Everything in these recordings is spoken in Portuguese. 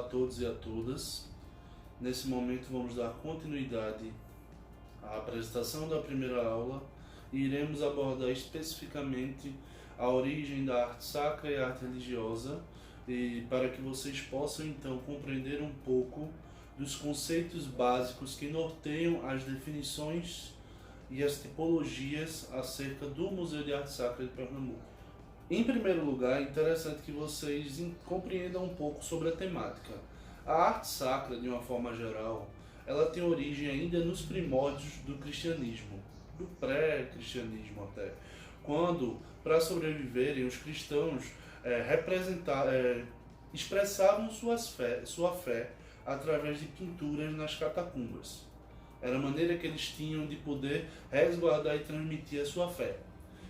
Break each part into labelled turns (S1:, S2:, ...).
S1: todos e a todas. Nesse momento vamos dar continuidade à apresentação da primeira aula e iremos abordar especificamente a origem da arte sacra e a arte religiosa, e para que vocês possam então compreender um pouco dos conceitos básicos que norteiam as definições e as tipologias acerca do Museu de Arte Sacra de Pernambuco. Em primeiro lugar, é interessante que vocês compreendam um pouco sobre a temática. A arte sacra, de uma forma geral, ela tem origem ainda nos primórdios do cristianismo, do pré-cristianismo até, quando, para sobreviverem, os cristãos expressavam sua fé através de pinturas nas catacumbas. Era a maneira que eles tinham de poder resguardar e transmitir a sua fé.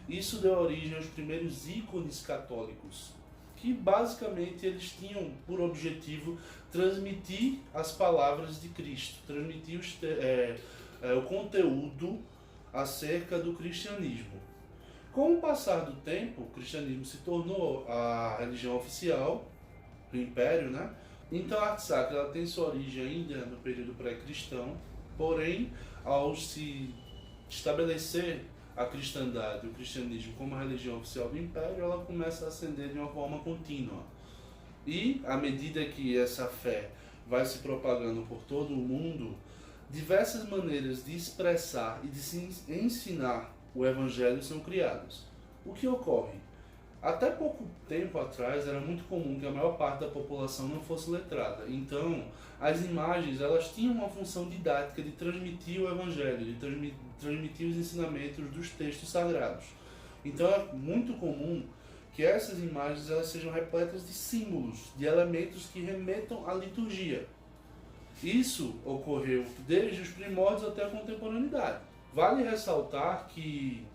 S1: Isso deu origem aos primeiros ícones católicos, que basicamente eles tinham por objetivo transmitir as palavras de Cristo, transmitir o conteúdo acerca do cristianismo. Com o passar do tempo, o cristianismo se tornou a religião oficial do Império, né? Então a arte sacra ela tem sua origem ainda no período pré-cristão, porém, ao se estabelecer a cristandade, o cristianismo como a religião oficial do Império, ela começa a ascender de uma forma contínua. E, à medida que essa fé vai se propagando por todo o mundo, diversas maneiras de expressar e de se ensinar o Evangelho são criadas. O que ocorre? Até pouco tempo atrás era muito comum que a maior parte da população não fosse letrada. Então, as imagens elas tinham uma função didática de transmitir o Evangelho, de transmitir os ensinamentos dos textos sagrados. Então, é muito comum que essas imagens elas sejam repletas de símbolos, de elementos que remetam à liturgia. Isso ocorreu desde os primórdios até a contemporaneidade. Vale ressaltar que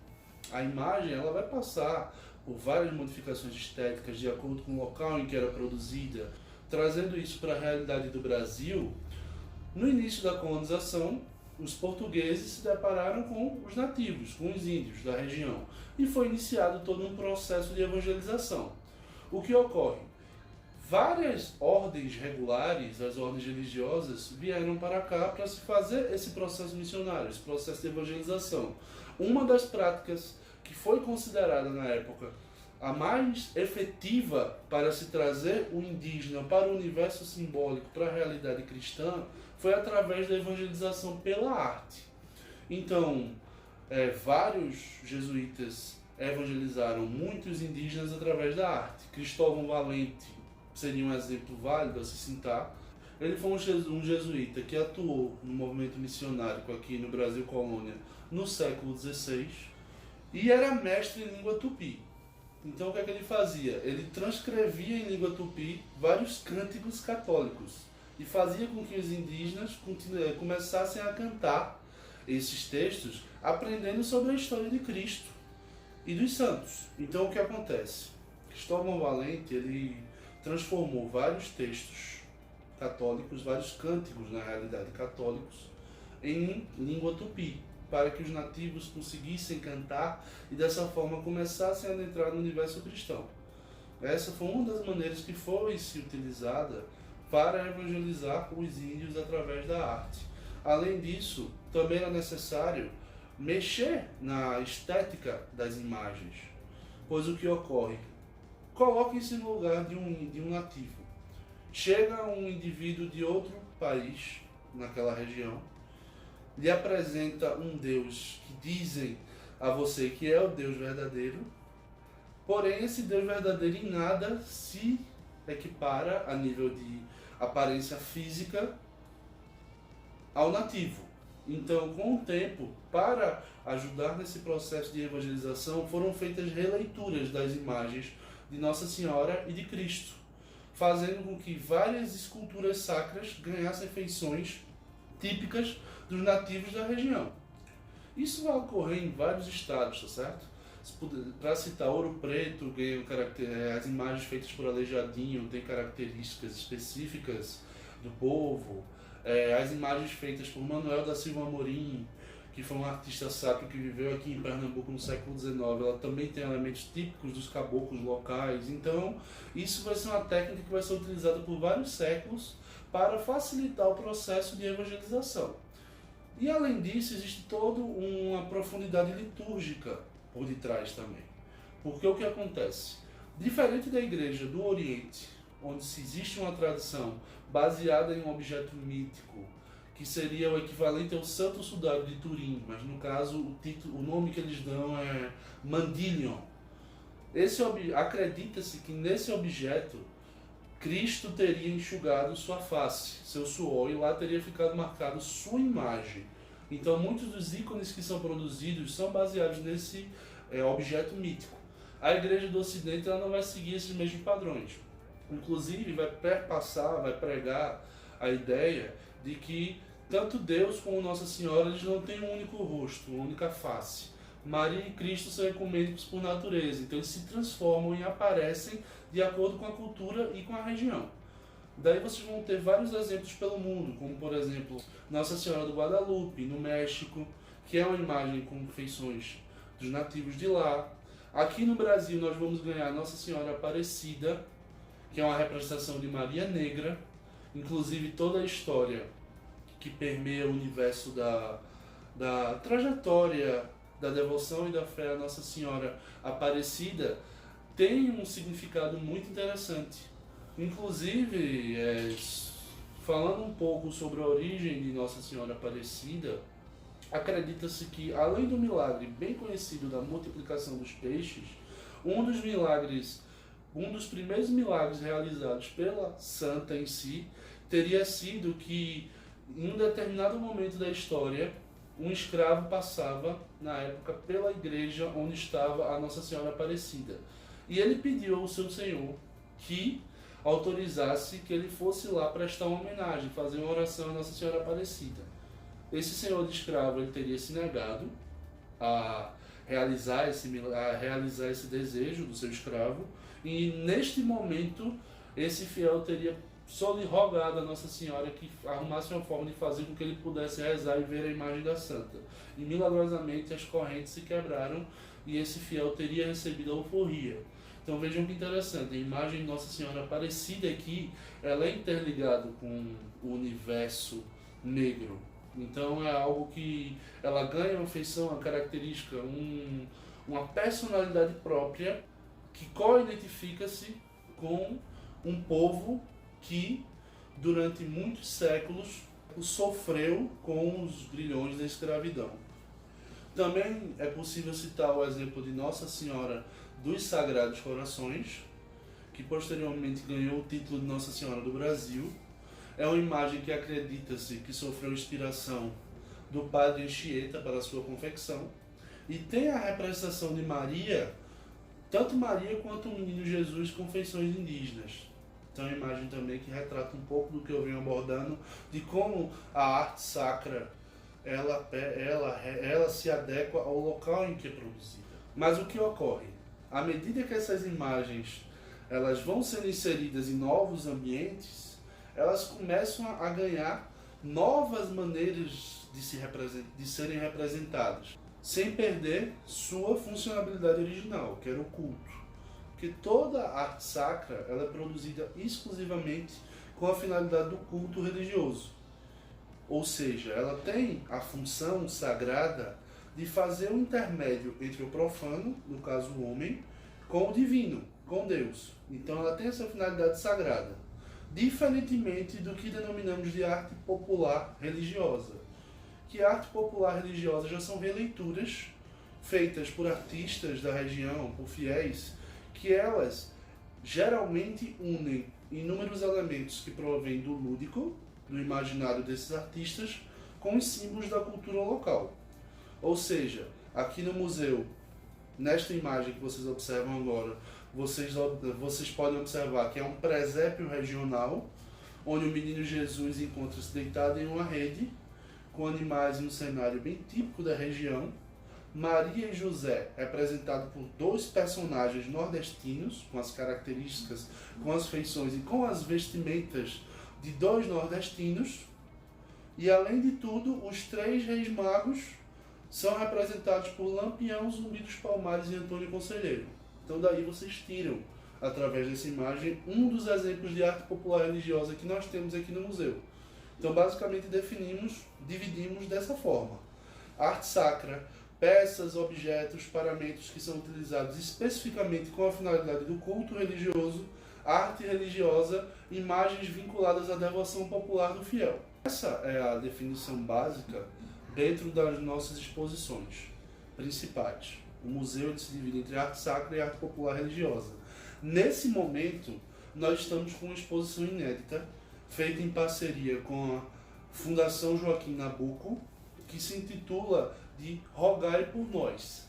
S1: a imagem ela vai passar por várias modificações estéticas de acordo com o local em que era produzida, trazendo isso para a realidade do Brasil. No início da colonização, os portugueses se depararam com os nativos, com os índios da região, e foi iniciado todo um processo de evangelização. O que ocorre? Várias ordens regulares, as ordens religiosas, vieram para cá para se fazer esse processo missionário, esse processo de evangelização. Uma das práticas que foi considerada na época a mais efetiva para se trazer o indígena para o universo simbólico, para a realidade cristã, foi através da evangelização pela arte. Então, vários jesuítas evangelizaram muitos indígenas através da arte. Cristóvão Valente seria um exemplo válido a se citar. Ele foi um jesuíta que atuou no movimento missionário aqui no Brasil Colônia no século XVI e era mestre em língua tupi. Então o que é que ele fazia? Ele transcrevia em língua tupi vários cânticos católicos e fazia com que os indígenas começassem a cantar esses textos, aprendendo sobre a história de Cristo e dos santos. Então o que acontece? Cristóvão Valente ele transformou vários textos católicos, vários cânticos na realidade católicos, em língua tupi, para que os nativos conseguissem cantar e dessa forma começassem a entrar no universo cristão. Essa foi uma das maneiras que foi se utilizada para evangelizar os índios através da arte. Além disso, também era necessário mexer na estética das imagens, pois o que ocorre? Coloquem-se no lugar de um nativo. Chega um indivíduo de outro país, naquela região, lhe apresenta um Deus que dizem a você que é o Deus verdadeiro, porém esse Deus verdadeiro em nada se equipara a nível de aparência física ao nativo. Então, com o tempo, para ajudar nesse processo de evangelização, foram feitas releituras das imagens de Nossa Senhora e de Cristo, fazendo com que várias esculturas sacras ganhassem feições típicas dos nativos da região. Isso vai ocorrer em vários estados, tá certo? Para citar, Ouro Preto ganha as imagens feitas por Aleijadinho têm características específicas do povo. As imagens feitas por Manuel da Silva Amorim, que foi uma artista sacra que viveu aqui em Pernambuco no século XIX. Ela também tem elementos típicos dos caboclos locais. Então, isso vai ser uma técnica que vai ser utilizada por vários séculos para facilitar o processo de evangelização. E além disso, existe toda uma profundidade litúrgica por detrás também. Porque o que acontece? Diferente da igreja do Oriente, onde se existe uma tradição baseada em um objeto mítico, que seria o equivalente ao Santo Sudário de Turim, mas no caso o nome que eles dão é Mandilion. Acredita-se que nesse objeto Cristo teria enxugado sua face, seu suor, e lá teria ficado marcado sua imagem. Então muitos dos ícones que são produzidos são baseados nesse objeto mítico. A igreja do Ocidente ela não vai seguir esses mesmos padrões. Inclusive vai perpassar, vai pregar a ideia de que tanto Deus como Nossa Senhora eles não têm um único rosto, uma única face. Maria e Cristo são ecumênicos por natureza, então eles se transformam e aparecem de acordo com a cultura e com a região. Daí vocês vão ter vários exemplos pelo mundo, como por exemplo Nossa Senhora do Guadalupe, no México, que é uma imagem com feições dos nativos de lá. Aqui no Brasil nós vamos ganhar Nossa Senhora Aparecida, que é uma representação de Maria Negra. Inclusive toda a história que permeia o universo da trajetória, da devoção e da fé à Nossa Senhora Aparecida tem um significado muito interessante. Inclusive, falando um pouco sobre a origem de Nossa Senhora Aparecida, acredita-se que, além do milagre bem conhecido da multiplicação dos peixes, um dos primeiros milagres realizados pela santa em si teria sido que, em um determinado momento da história, um escravo passava, na época, pela igreja onde estava a Nossa Senhora Aparecida. E ele pediu ao seu senhor que autorizasse que ele fosse lá prestar uma homenagem, fazer uma oração à Nossa Senhora Aparecida. Esse senhor de escravo ele teria se negado a realizar esse desejo do seu escravo, e neste momento esse fiel teria só lhe rogado a Nossa Senhora que arrumasse uma forma de fazer com que ele pudesse rezar e ver a imagem da santa. E milagrosamente as correntes se quebraram e esse fiel teria recebido a alforria. Então vejam que interessante, a imagem de Nossa Senhora Aparecida aqui, ela é interligada com o universo negro. Então é algo que ela ganha uma feição, uma característica, uma personalidade própria que co-identifica-se com um povo que durante muitos séculos sofreu com os grilhões da escravidão. Também é possível citar o exemplo de Nossa Senhora dos Sagrados Corações, que posteriormente ganhou o título de Nossa Senhora do Brasil. É uma imagem que acredita-se que sofreu inspiração do padre Anchieta para a sua confecção. E tem a representação de Maria, tanto Maria quanto o menino Jesus com feições indígenas. Então é uma imagem também que retrata um pouco do que eu venho abordando, de como a arte sacra ela se adequa ao local em que é produzida. Mas o que ocorre? À medida que essas imagens elas vão sendo inseridas em novos ambientes, elas começam a ganhar novas maneiras de serem representadas, sem perder sua funcionalidade original, que era o culto. Porque toda a arte sacra ela é produzida exclusivamente com a finalidade do culto religioso. Ou seja, ela tem a função sagrada de fazer um intermédio entre o profano, no caso o homem, com o divino, com Deus. Então ela tem essa finalidade sagrada, diferentemente do que denominamos de arte popular religiosa. Que a arte popular religiosa já são releituras feitas por artistas da região, por fiéis, que elas geralmente unem inúmeros elementos que provêm do lúdico, do imaginário desses artistas, com os símbolos da cultura local. Ou seja, aqui no museu, nesta imagem que vocês observam agora, vocês podem observar que é um presépio regional, onde o menino Jesus encontra-se deitado em uma rede, com animais em um cenário bem típico da região. Maria e José, representados por dois personagens nordestinos, com as características, com as feições e com as vestimentas de dois nordestinos. E além de tudo, os três reis magos são representados por Lampião, Zumbi dos Palmares e Antônio Conselheiro. Então daí vocês tiram, através dessa imagem, um dos exemplos de arte popular religiosa que nós temos aqui no museu. Então basicamente dividimos dessa forma. Arte sacra, peças, objetos, paramentos que são utilizados especificamente com a finalidade do culto religioso, arte religiosa, imagens vinculadas à devoção popular do fiel. Essa é a definição básica dentro das nossas exposições principais. O museu se divide entre arte sacra e arte popular religiosa. Nesse momento, nós estamos com uma exposição inédita, feita em parceria com a Fundação Joaquim Nabuco, que se intitula de Rogai por Nós.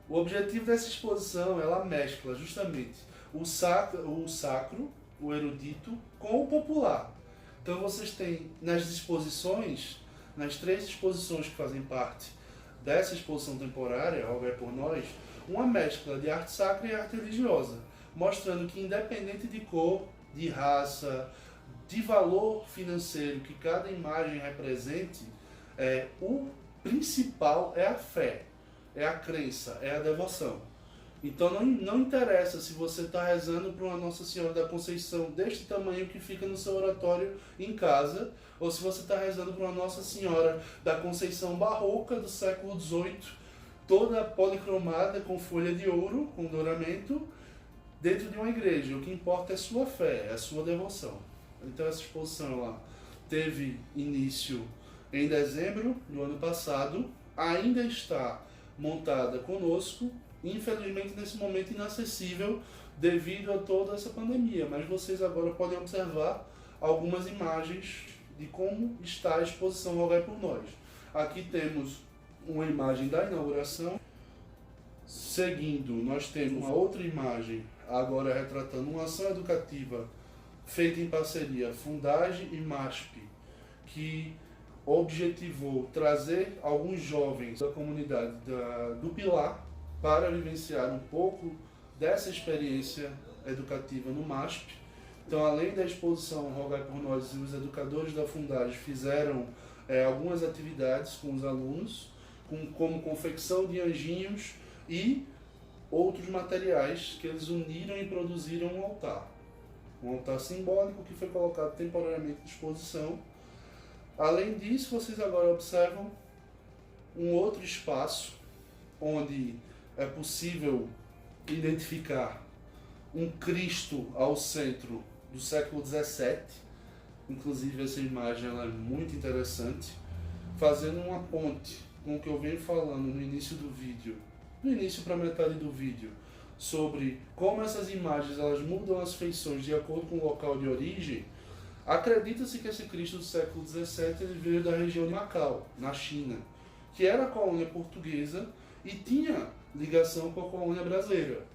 S1: O objetivo dessa exposição, ela mescla justamente o sacro, o erudito, com o popular. Então vocês têm nas exposições, nas 3 exposições que fazem parte dessa exposição temporária, Rogai por Nós, uma mescla de arte sacra e arte religiosa, mostrando que independente de cor, de raça, de valor financeiro que cada imagem represente, o principal é a fé, é a crença, é a devoção. Então não interessa se você está rezando para uma Nossa Senhora da Conceição deste tamanho que fica no seu oratório em casa, ou se você está rezando para uma Nossa Senhora da Conceição barroca do século XVIII, toda policromada com folha de ouro, com douramento, dentro de uma igreja. O que importa é a sua fé, é a sua devoção. Então essa exposição ela teve início em dezembro do ano passado, ainda está montada conosco, infelizmente nesse momento inacessível devido a toda essa pandemia, mas vocês agora podem observar algumas imagens de como está a exposição Rogai por Nós. Aqui temos uma imagem da inauguração, seguindo nós temos uma outra imagem agora retratando uma ação educativa feita em parceria Fundagem e MASP, que objetivou trazer alguns jovens da comunidade do Pilar para vivenciar um pouco dessa experiência educativa no MASP. Então, além da exposição Rogai por Nós, os educadores da Fundagem fizeram algumas atividades com os alunos, como confecção de anjinhos e outros materiais que eles uniram e produziram um altar. Um altar simbólico que foi colocado temporariamente à disposição. Além disso, vocês agora observam um outro espaço onde é possível identificar um Cristo ao centro do século XVII. Inclusive essa imagem ela é muito interessante, fazendo uma ponte com o que eu venho falando no início do vídeo, no início para metade do vídeo, sobre como essas imagens elas mudam as feições de acordo com o local de origem. Acredita-se que esse Cristo do século XVII ele veio da região de Macau, na China, que era a colônia portuguesa e tinha ligação com a colônia brasileira.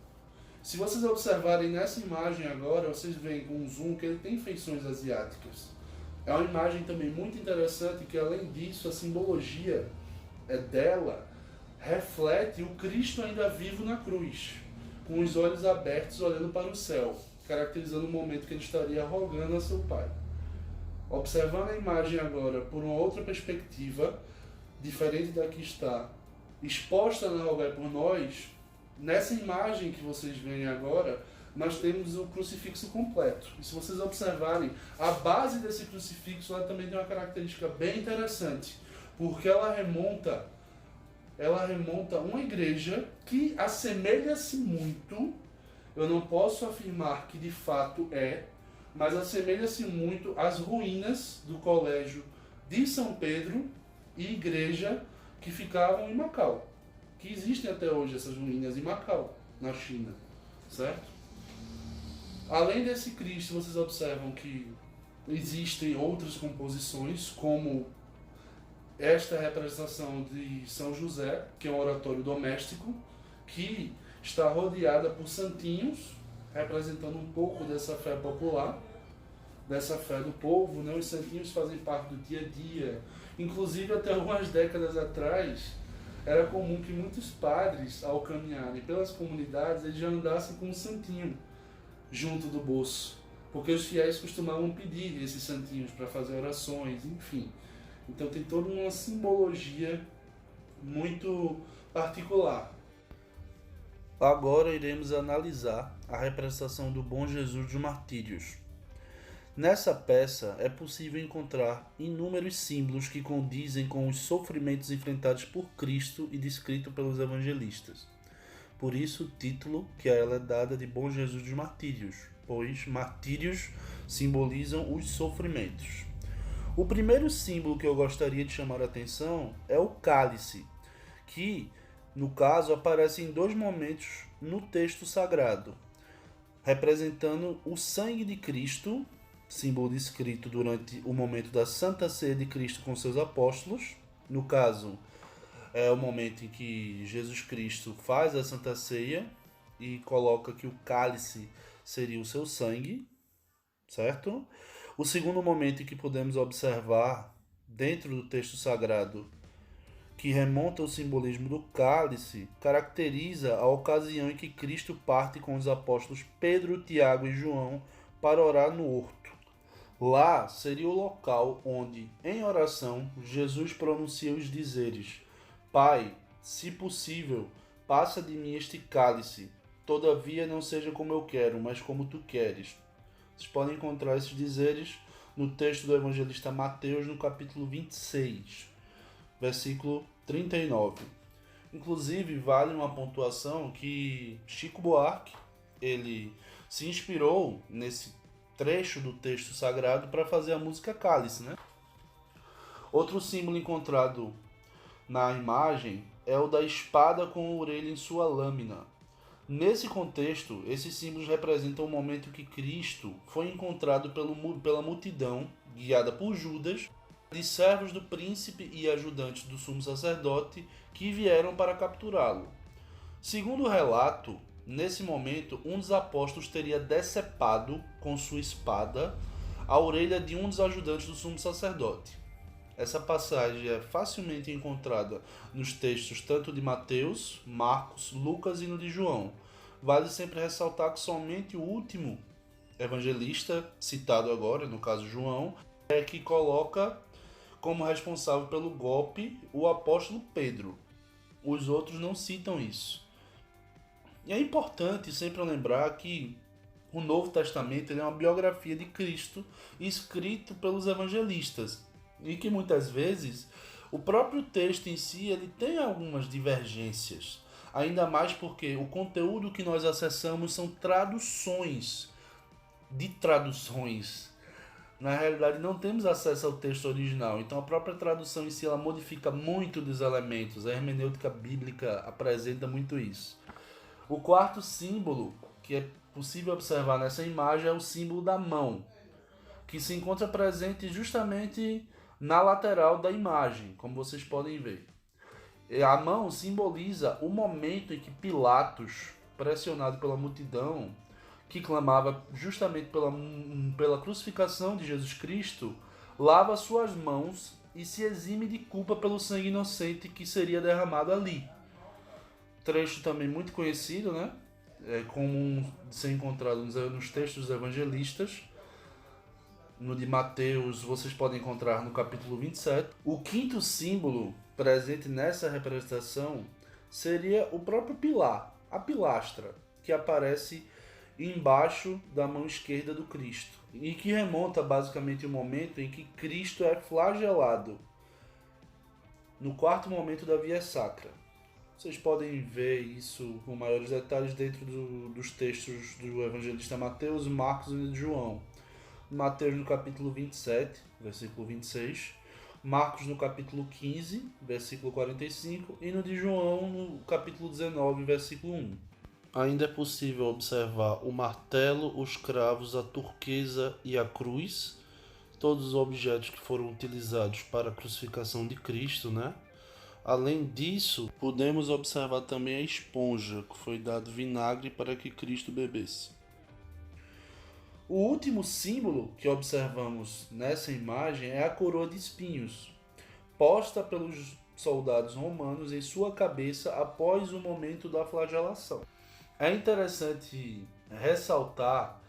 S1: Se vocês observarem nessa imagem agora, vocês veem com um zoom que ele tem feições asiáticas. É uma imagem também muito interessante que, além disso, a simbologia dela reflete o Cristo ainda vivo na cruz, com os olhos abertos olhando para o céu, caracterizando o momento que ele estaria rogando a seu Pai. Observando a imagem agora por uma outra perspectiva, diferente da que está exposta na Rogai por Nós, nessa imagem que vocês veem agora, nós temos o crucifixo completo. E se vocês observarem, a base desse crucifixo ela também tem uma característica bem interessante, porque ela remonta uma igreja que assemelha-se muito, eu não posso afirmar que de fato mas assemelha-se muito às ruínas do colégio de São Pedro e igreja que ficavam em Macau, que existem até hoje essas ruínas em Macau, na China, certo? Além desse Cristo, vocês observam que existem outras composições, como esta representação de São José, que é um oratório doméstico, que está rodeada por santinhos, representando um pouco dessa fé popular, dessa fé do povo, né? Os santinhos fazem parte do dia a dia. Inclusive, até algumas décadas atrás, era comum que muitos padres, ao caminharem pelas comunidades, eles já andassem com um santinho junto do bolso, porque os fiéis costumavam pedir esses santinhos para fazer orações, enfim. Então tem toda uma simbologia muito particular. Agora iremos analisar a representação do Bom Jesus dos Martírios. Nessa peça é possível encontrar inúmeros símbolos que condizem com os sofrimentos enfrentados por Cristo e descritos pelos evangelistas. Por isso o título que a ela é dada de Bom Jesus dos Martírios, pois martírios simbolizam os sofrimentos. O primeiro símbolo que eu gostaria de chamar a atenção é o cálice, que, no caso, aparece em dois momentos no texto sagrado, representando o sangue de Cristo, símbolo descrito durante o momento da Santa Ceia de Cristo com seus apóstolos. No caso, é o momento em que Jesus Cristo faz a Santa Ceia e coloca que o cálice seria o seu sangue, certo? O segundo momento em que podemos observar dentro do texto sagrado que remonta ao simbolismo do cálice, caracteriza a ocasião em que Cristo parte com os apóstolos Pedro, Tiago e João para orar no horto. Lá seria o local onde, em oração, Jesus pronuncia os dizeres: Pai, se possível, passa de mim este cálice, todavia não seja como eu quero, mas como tu queres. Vocês podem encontrar esses dizeres no texto do evangelista Mateus, no capítulo 26, versículo 39. Inclusive, vale uma pontuação que Chico Buarque, ele se inspirou nesse trecho do texto sagrado para fazer a música Cálice, né? Outro símbolo encontrado na imagem é o da espada com a orelha em sua lâmina. Nesse contexto, esses símbolos representam o momento que Cristo foi encontrado pela multidão, guiada por Judas, de servos do príncipe e ajudantes do sumo sacerdote que vieram para capturá-lo. Segundo o relato, nesse momento, um dos apóstolos teria decepado com sua espada a orelha de um dos ajudantes do sumo sacerdote. Essa passagem é facilmente encontrada nos textos tanto de Mateus, Marcos, Lucas e no de João. Vale sempre ressaltar que somente o último evangelista, citado agora, no caso João, é que coloca como responsável pelo golpe o apóstolo Pedro. Os outros não citam isso. E é importante sempre lembrar que o Novo Testamento é uma biografia de Cristo escrito pelos evangelistas e que muitas vezes o próprio texto em si ele tem algumas divergências, ainda mais porque o conteúdo que nós acessamos são traduções de traduções. Na realidade não temos acesso ao texto original, então a própria tradução em si ela modifica muito dos elementos, a hermenêutica bíblica apresenta muito isso. O quarto símbolo que é possível observar nessa imagem é o símbolo da mão, que se encontra presente justamente na lateral da imagem, como vocês podem ver. A mão simboliza o momento em que Pilatos, pressionado pela multidão, que clamava justamente pela crucificação de Jesus Cristo, lava suas mãos e se exime de culpa pelo sangue inocente que seria derramado ali. Trecho também muito conhecido, né? É comum de ser encontrado nos textos dos evangelistas. No de Mateus vocês podem encontrar no capítulo 27. O quinto símbolo presente nessa representação seria o próprio pilar, a pilastra, que aparece embaixo da mão esquerda do Cristo e que remonta basicamente ao momento em que Cristo é flagelado, no quarto momento da Via Sacra. Vocês podem ver isso com maiores detalhes dentro dos textos do evangelista Mateus, Marcos e João. Mateus no capítulo 27, versículo 26, Marcos no capítulo 15, versículo 45 e no de João no capítulo 19, versículo 1. Ainda é possível observar o martelo, os cravos, a turquesa e a cruz, todos os objetos que foram utilizados para a crucificação de Cristo, né? Além disso, podemos observar também a esponja, que foi dado vinagre para que Cristo bebesse. O último símbolo que observamos nessa imagem é a coroa de espinhos, posta pelos soldados romanos em sua cabeça após o momento da flagelação. É interessante ressaltar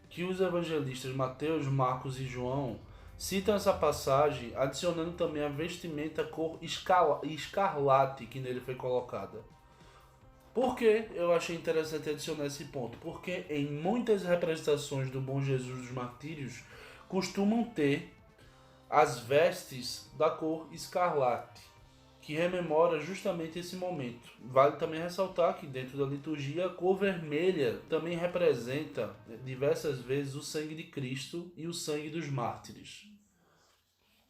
S1: que os evangelistas Mateus, Marcos e João citam essa passagem adicionando também a vestimenta cor escarlate que nele foi colocada. Por que eu achei interessante adicionar esse ponto? Porque em muitas representações do Bom Jesus dos Martírios costumam ter as vestes da cor escarlate, que rememora justamente esse momento. Vale também ressaltar que dentro da liturgia a cor vermelha também representa diversas vezes o sangue de Cristo e o sangue dos mártires.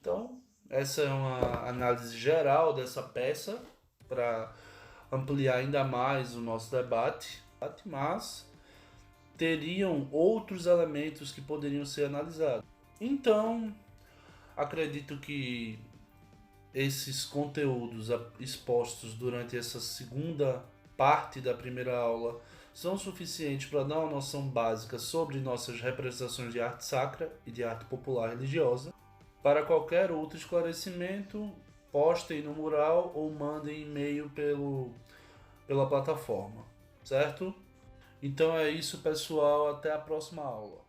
S1: Então, essa é uma análise geral dessa peça para ampliar ainda mais o nosso debate, mas teriam outros elementos que poderiam ser analisados. Então, acredito que esses conteúdos expostos durante essa segunda parte da primeira aula são suficientes para dar uma noção básica sobre nossas representações de arte sacra e de arte popular religiosa. Para qualquer outro esclarecimento, postem no mural ou mandem e-mail pela plataforma, certo? Então é isso, pessoal. Até a próxima aula.